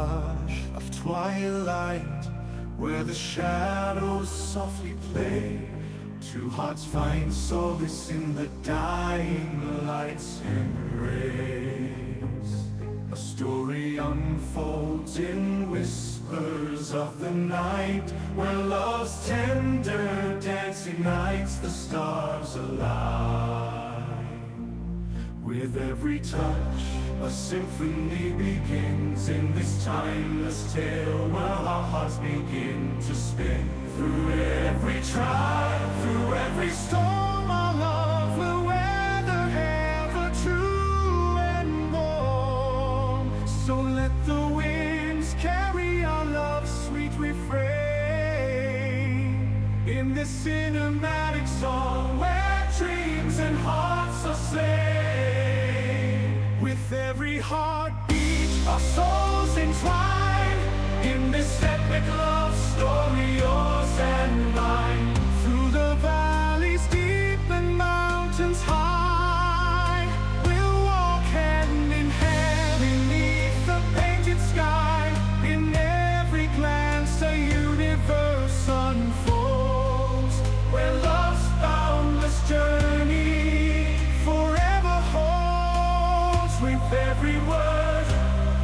hush of twilight, where the shadows softly play, two hearts find solace in the dying lights and rays. A story unfolds in whispers of the night, where love's tender dance unites the stars align. With every touch, a symphony begins in this timeless tale, where our hearts begin to spin. Through every trial, through every storm, our love will weather ever true and warm. So let the winds carry our love's sweet refrain, in this cinematic song where dreams and hearts are slain. With every heartbeat, our souls entwine, in this epic love story, yours and mine. Through the valleys deep and mountains high, we'll walk hand in hand beneath the painted sky. In every glance a universe unfolds, where love's boundless journey forever holds. With every word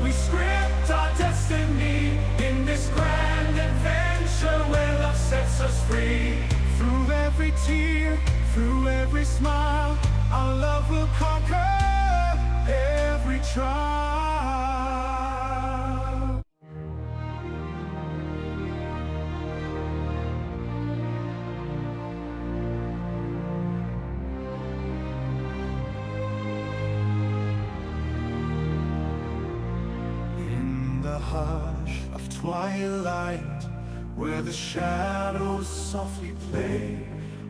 we script our destiny, in this grand adventure where love sets us free. Through every tear, through every smile, our love will conquer every trial. In the hush of twilight, where the shadows softly play,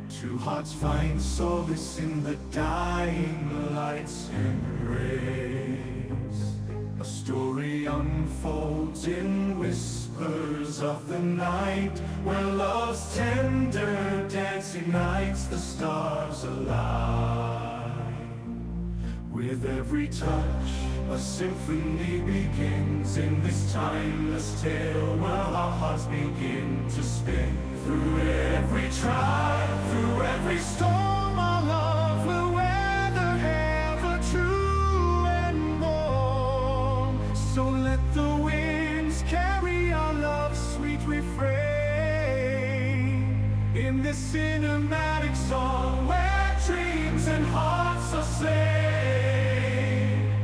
two hearts find solace in the dying lights and rays. A story unfolds in whispers of the night, where love's tender dance unites the stars align. With every touch, a symphony begins in this timeless tale, where our hearts begin to spin. Through every trial, through every storm, our love will weather ever true and warm. So let the winds carry our love's sweet refrain, in this cinematic song where dreams and hearts are slain.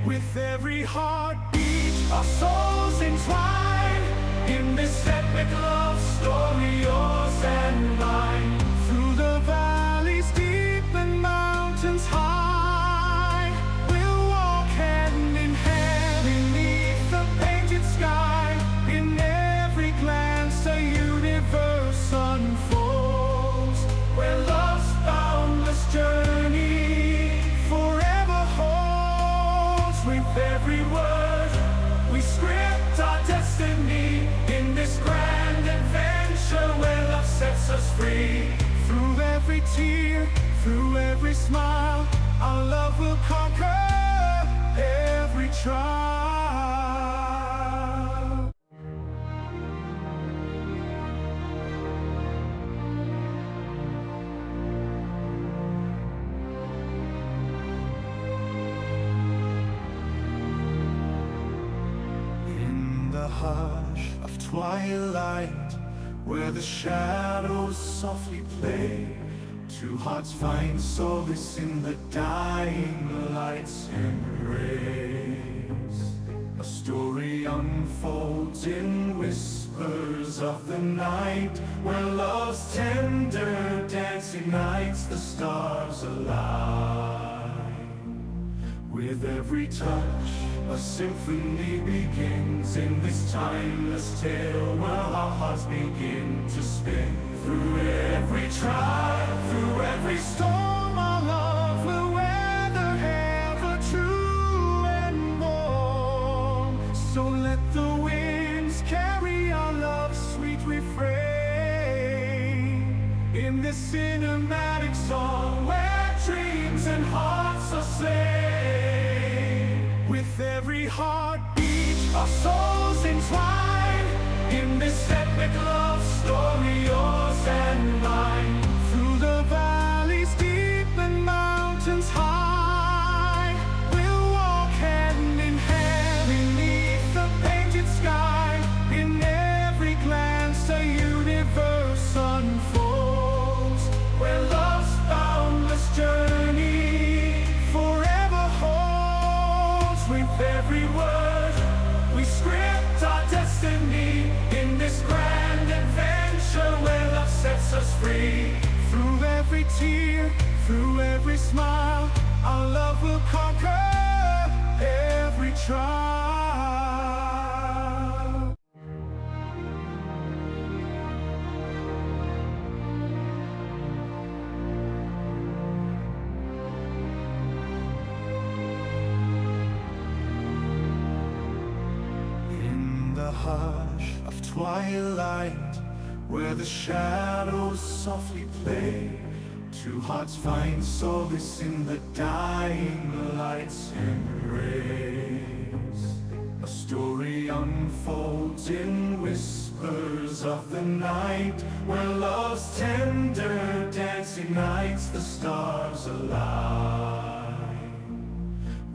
With every heartbeat, our souls entwine, in this epic love story, yours and mine. Through the valleys deep and mountains high, we'll walk hand in hand beneath the painted sky. In every glance a universe unfolds, where love's boundless journey forever holds. With every word we script our destiny, in this grand adventure where love sets us free. Through every tear, through every smile, our love will conquer every trial. In the hush of twilight, where the shadows softly play, two hearts find solace in the dying lights and rays. A story unfolds in whispers of the night, where love's tender dance unites the stars align. With every touch, a symphony begins in this timeless tale, where our hearts begin to spin. Through every trial, through every storm, our love will weather ever true and warm. So let the winds carry our love's sweet refrain, in this cinematic song where dreams and hearts are slain. With every heartbeat, our souls in entwined in this epic love story, yours and mine. Through the valleys deep and mountains high, we'll walk hand in hand beneath the painted sky. In every glance a universe unfolds, where love's boundless journey forever holds. With every word we script our destiny in this grand adventure where love sets us free. Through every tear, through every smile, our love will conquer every trial. In the hush of twilight, where the shadows softly play, two hearts find solace in the dying light's embrace. A story unfolds in whispers of the night, where love's tender dance ignites the stars alive.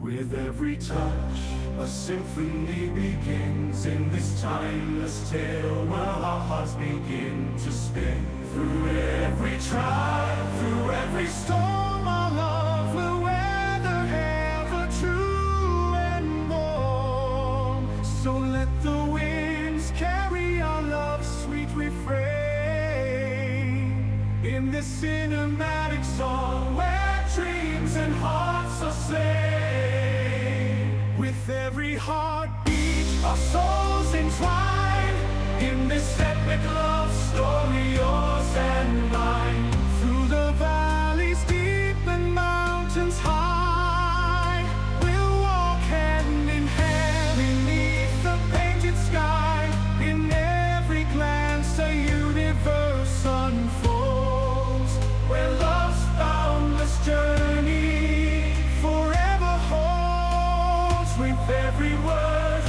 With every touch, a symphony begins in this timeless tale, where our hearts begin to spin. Through every trial, through every storm, our love will weather ever true and warm. So let the winds carry our love's sweet refrain in this cinematic song where dreams and hearts are slain. With every heartbeat, our souls entwined in this epic love story, yours and mine. Through the valleys deep and mountains high, we'll walk hand in hand beneath the painted sky. In every glance a universe unfolds, where love's boundless journey forever holds. With every word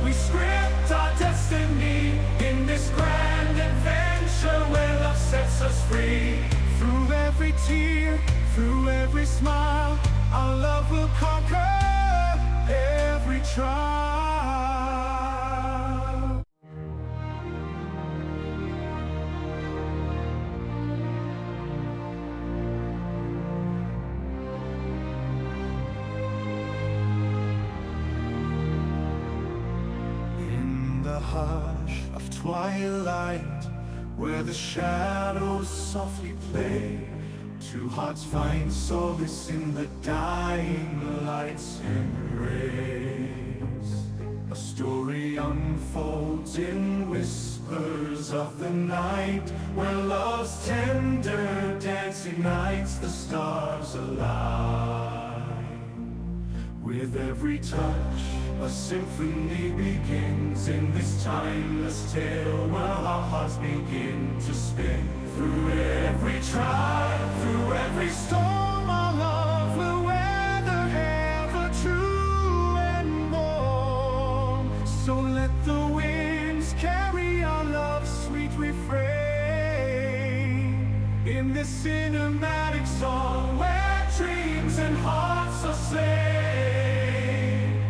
we script our destiny in this grand adventure where love sets us free. Through every tear, through every smile, our love will conquer every trial. In the hush of twilight, where the shadows softly play, two hearts find solace in the dying light's embrace. A story unfolds in whispers of the night, where love's tender dance ignites the stars alive. With every touch, a symphony begins in this timeless tale, where our hearts begin to spin. Through every trial, through every storm, our love will weather ever true and warm. So let the winds carry our love's sweet refrain in this cinematic song where dreams and hearts are slain.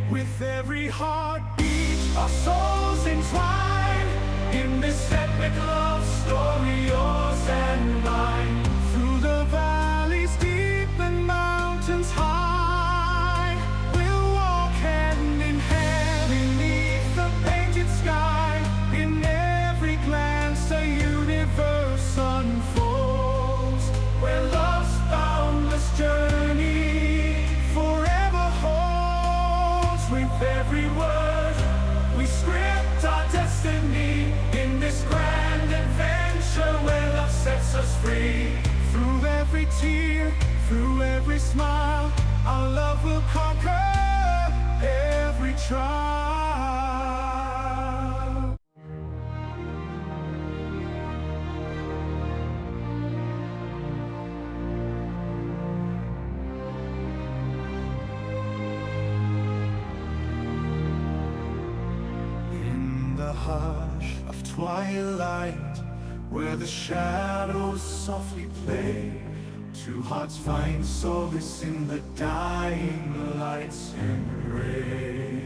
With every heartbeat, our souls entwined in this epic love story, yours and mine. Through the valleys deep and mountains high, we'll walk hand in hand beneath the painted sky. In every glance a universe unfolds, where love's boundless journey forever holds. With every word we script our destiny in this grand adventure where love sets us free. Through every tear, through every smile, our love will conquer every trial. In the hush of twilight, where the shadows softly play, two hearts find solace in the dying light's embrace.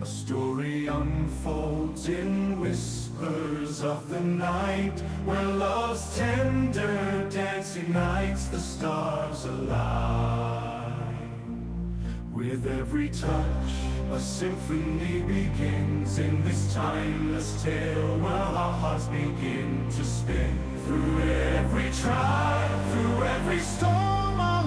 A story unfolds in whispers of the night, where love's tender dance ignites the stars align. With every touch, a symphony begins in this timeless tale, where our hearts begin to spin. Through every trial, through every storm, our